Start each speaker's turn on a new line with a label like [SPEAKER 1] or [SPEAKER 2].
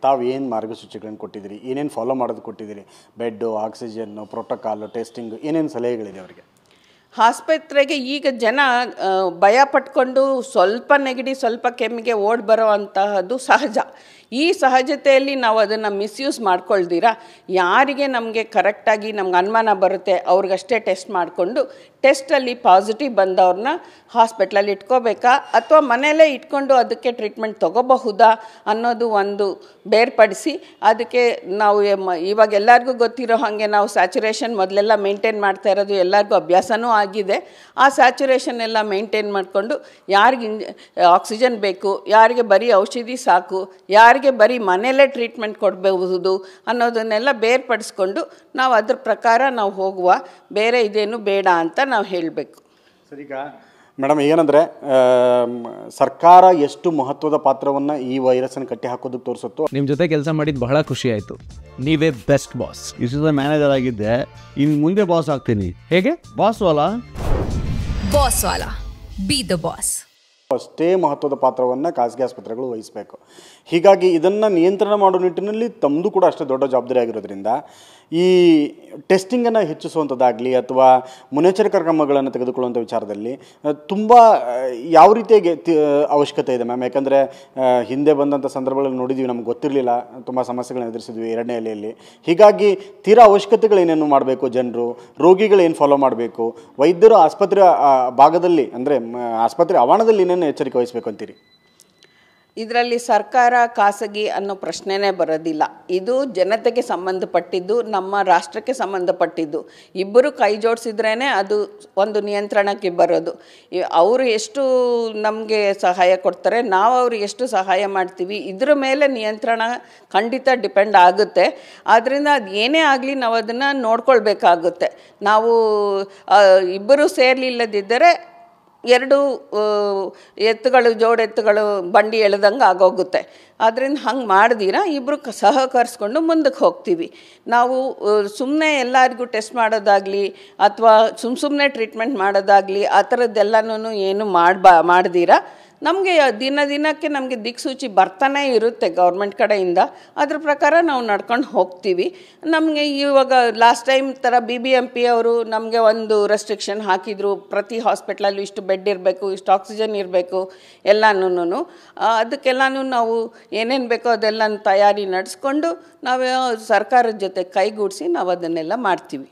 [SPEAKER 1] ತಾವು ಏನು ಮಾರ್ಗಸೂಚಿಗಳನ್ನು ಕೊಟ್ಟಿದ್ದೀರಿ, ಏನೇನು ಫಾಲೋ ಮಾಡೋದು ಕೊಟ್ಟಿದ್ದೀರಿ? ಬೆಡ್ಡು, ಆಕ್ಸಿಜನ್ನು, ಪ್ರೋಟೋಕಾಲು, ಟೆಸ್ಟಿಂಗ್ ಏನೇನು ಸಲಹೆಗಳಿದೆ ಅವರಿಗೆ?
[SPEAKER 2] ಆಸ್ಪತ್ರೆಗೆ ಈಗ ಜನ ಭಯ ಪಟ್ಕೊಂಡು ಸ್ವಲ್ಪ ನೆಗಡಿ ಸ್ವಲ್ಪ ಕೆಮ್ಮಿಗೆ ಓಡಿ ಬರೋ ಅಂತಹದ್ದು ಸಹಜ. ಈ ಸಹಜತೆಯಲ್ಲಿ ನಾವು ಅದನ್ನು ಮಿಸ್ಯೂಸ್ ಮಾಡ್ಕೊಳ್ದಿರ ಯಾರಿಗೆ ನಮಗೆ ಕರೆಕ್ಟಾಗಿ ನಮ್ಗೆ ಅನುಮಾನ ಬರುತ್ತೆ ಅವ್ರಿಗಷ್ಟೇ ಟೆಸ್ಟ್ ಮಾಡಿಕೊಂಡು ಟೆಸ್ಟಲ್ಲಿ ಪಾಸಿಟಿವ್ ಬಂದವ್ರನ್ನ ಹಾಸ್ಪಿಟ್ಲಲ್ಲಿ ಇಟ್ಕೋಬೇಕಾ ಅಥವಾ ಮನೆಯಲ್ಲೇ ಇಟ್ಕೊಂಡು ಅದಕ್ಕೆ ಟ್ರೀಟ್ಮೆಂಟ್ ತೊಗೋಬಹುದಾ ಅನ್ನೋದು ಒಂದು ಬೇರ್ಪಡಿಸಿ ಅದಕ್ಕೆ ನಾವು ಇವಾಗ ಎಲ್ಲರಿಗೂ ಗೊತ್ತಿರೋ ಹಾಗೆ ನಾವು ಸ್ಯಾಚುರೇಷನ್ ಮೊದಲೆಲ್ಲ ಮೇಂಟೈನ್ ಮಾಡ್ತಾ ಇರೋದು ಎಲ್ಲರಿಗೂ ಅಭ್ಯಾಸನೂ ಆಗಿದೆ. ಆ ಸ್ಯಾಚುರೇಷನ್ ಎಲ್ಲ ಮೇಂಟೈನ್ ಮಾಡಿಕೊಂಡು ಯಾರಿಗೆ ಆಕ್ಸಿಜನ್ ಬೇಕು, ಯಾರಿಗೆ ಬರೀ ಔಷಧಿ ಸಾಕು, ಯಾರಿಗೆ ಬರೀ ಮನೆಯಲ್ಲೇ ಟ್ರೀಟ್ಮೆಂಟ್ ಕೊಡಬಹುದು ಅನ್ನೋದನ್ನೆಲ್ಲ ಬೇರ್ಪಡಿಸ್ಕೊಂಡು ನಾವು ಅದ್ರ ಪ್ರಕಾರ ನಾವು ಹೋಗುವ, ಬೇರೆ ಇದೇನು ಬೇಡ ಅಂತ ನಾವು ಹೇಳಬೇಕು.
[SPEAKER 1] ಸರ್, ಈಗ ಮೇಡಮ್ ಏನಂದರೆ ಸರ್ಕಾರ ಎಷ್ಟು ಮಹತ್ವದ ಪಾತ್ರವನ್ನು ಈ ವೈರಸ್ಸನ್ನು ಕಟ್ಟಿ ಹಾಕೋದಕ್ಕೆ ತೋರಿಸುತ್ತೋ.
[SPEAKER 3] ನಿಮ್ಮ ಜೊತೆ ಕೆಲಸ ಮಾಡಿದ್ದು ಬಹಳ ಖುಷಿ ಆಯಿತು. ನೀವೇ ಬೆಸ್ಟ್ ಬಾಸ್.
[SPEAKER 4] ಇಷ್ಟದ ಮ್ಯಾನೇಜರ್ ಆಗಿದ್ದೆ, ಇನ್ನು ಮುಂದೆ ಬಾಸ್ ಆಗ್ತೀನಿ. ಹೇಗೆ boss Vala
[SPEAKER 5] B the boss.
[SPEAKER 1] ಅಷ್ಟೇ ಮಹತ್ವದ ಪಾತ್ರವನ್ನು ಖಾಸಗಿ ಆಸ್ಪತ್ರೆಗಳು ವಹಿಸಬೇಕು. ಹೀಗಾಗಿ ಇದನ್ನು ನಿಯಂತ್ರಣ ಮಾಡೋ ನಿಟ್ಟಿನಲ್ಲಿ ತಮ್ಮದು ಕೂಡ ಅಷ್ಟೇ ದೊಡ್ಡ ಜವಾಬ್ದಾರಿ ಆಗಿರೋದ್ರಿಂದ ಈ ಟೆಸ್ಟಿಂಗನ್ನು ಹೆಚ್ಚಿಸುವಂಥದ್ದಾಗಲಿ ಅಥವಾ ಮುನ್ನೆಚ್ಚರಿಕಾ ಕ್ರಮಗಳನ್ನು ತೆಗೆದುಕೊಳ್ಳುವಂಥ ವಿಚಾರದಲ್ಲಿ ತುಂಬ ಯಾವ ರೀತಿಯಾಗಿ ಅವಶ್ಯಕತೆ ಇದೆ ಮ್ಯಾಮ್? ಯಾಕಂದರೆ ಹಿಂದೆ ಬಂದಂಥ ಸಂದರ್ಭಗಳಲ್ಲಿ ನೋಡಿದ್ವಿ, ನಮ್ಗೆ ಗೊತ್ತಿರಲಿಲ್ಲ, ತುಂಬ ಸಮಸ್ಯೆಗಳನ್ನ ಎದುರಿಸಿದ್ವಿ ಎರಡನೇ ಅಲೆಯಲ್ಲಿ. ಹೀಗಾಗಿ ತೀರಾ ಅವಶ್ಯಕತೆಗಳೇನೇನು ಮಾಡಬೇಕು, ಜನರು ರೋಗಿಗಳೇನು ಫಾಲೋ ಮಾಡಬೇಕು, ವೈದ್ಯರು ಆಸ್ಪತ್ರೆ ಭಾಗದಲ್ಲಿ ಅಂದರೆ ಆಸ್ಪತ್ರೆ ಆವರಣದಲ್ಲಿ ಏನೇನು ಎಚ್ಚರಿಕೆ ವಹಿಸಬೇಕು ಅಂತೀರಿ?
[SPEAKER 2] ಇದರಲ್ಲಿ ಸರ್ಕಾರ ಖಾಸಗಿ ಅನ್ನೋ ಪ್ರಶ್ನೆನೇ ಬರೋದಿಲ್ಲ. ಇದು ಜನತೆಗೆ ಸಂಬಂಧಪಟ್ಟಿದ್ದು, ನಮ್ಮ ರಾಷ್ಟ್ರಕ್ಕೆ ಸಂಬಂಧಪಟ್ಟಿದ್ದು. ಇಬ್ಬರು ಕೈ ಜೋಡಿಸಿದ್ರೇ ಅದು ಒಂದು ನಿಯಂತ್ರಣಕ್ಕೆ ಬರೋದು. ಅವರು ಎಷ್ಟು ನಮಗೆ ಸಹಾಯ ಕೊಡ್ತಾರೆ, ನಾವು ಅವ್ರಿಗೆ ಎಷ್ಟು ಸಹಾಯ ಮಾಡ್ತೀವಿ, ಇದ್ರ ಮೇಲೆ ನಿಯಂತ್ರಣ ಖಂಡಿತ ಡಿಪೆಂಡ್ ಆಗುತ್ತೆ. ಆದ್ದರಿಂದ ಅದು ಏನೇ ಆಗಲಿ ನಾವು ಅದನ್ನು ನೋಡ್ಕೊಳ್ಬೇಕಾಗುತ್ತೆ. ನಾವು ಇಬ್ಬರು ಸೇರಲಿಲ್ಲದಿದ್ದರೆ ಎರಡು ಎತ್ತುಗಳು ಜೋಡೆತ್ತುಗಳು ಬಂಡಿ ಎಳೆದಂಗೆ ಆಗೋಗುತ್ತೆ. ಆದ್ದರಿಂದ ಹಂಗೆ ಮಾಡ್ದಿರ ಇಬ್ಬರು ಸಹಕರಿಸ್ಕೊಂಡು ಮುಂದಕ್ಕೆ ಹೋಗ್ತೀವಿ. ನಾವು ಸುಮ್ಮನೆ ಎಲ್ಲರಿಗೂ ಟೆಸ್ಟ್ ಮಾಡೋದಾಗಲಿ ಅಥವಾ ಸುಮ್ಮನೆ ಟ್ರೀಟ್ಮೆಂಟ್ ಮಾಡೋದಾಗಲಿ ಆ ಥರದ್ದೆಲ್ಲನೂ ಏನು ಮಾಡ್ದಿರ ನಮಗೆ ದಿನಕ್ಕೆ ನಮಗೆ ದಿಕ್ಸೂಚಿ ಬರ್ತಾನೆ ಇರುತ್ತೆ ಗೌರ್ಮೆಂಟ್ ಕಡೆಯಿಂದ. ಅದ್ರ ಪ್ರಕಾರ ನಾವು ನಡ್ಕೊಂಡು ಹೋಗ್ತೀವಿ. ನಮಗೆ ಇವಾಗ ಲಾಸ್ಟ್ ಟೈಮ್ ಥರ BBMP ಅವರು ನಮಗೆ ಒಂದು ರೆಸ್ಟ್ರಿಕ್ಷನ್ ಹಾಕಿದರು, ಪ್ರತಿ ಹಾಸ್ಪಿಟ್ಲಲ್ಲೂ ಇಷ್ಟು ಬೆಡ್ ಇರಬೇಕು, ಇಷ್ಟು ಆಕ್ಸಿಜನ್ ಇರಬೇಕು ಎಲ್ಲನೂ. ಅದಕ್ಕೆಲ್ಲನೂ ನಾವು ಏನೇನು ಬೇಕೋ ಅದೆಲ್ಲ ತಯಾರಿ ನಡೆಸ್ಕೊಂಡು ನಾವು ಸರ್ಕಾರದ ಜೊತೆ ಕೈಗೂಡಿಸಿ ನಾವು ಅದನ್ನೆಲ್ಲ ಮಾಡ್ತೀವಿ.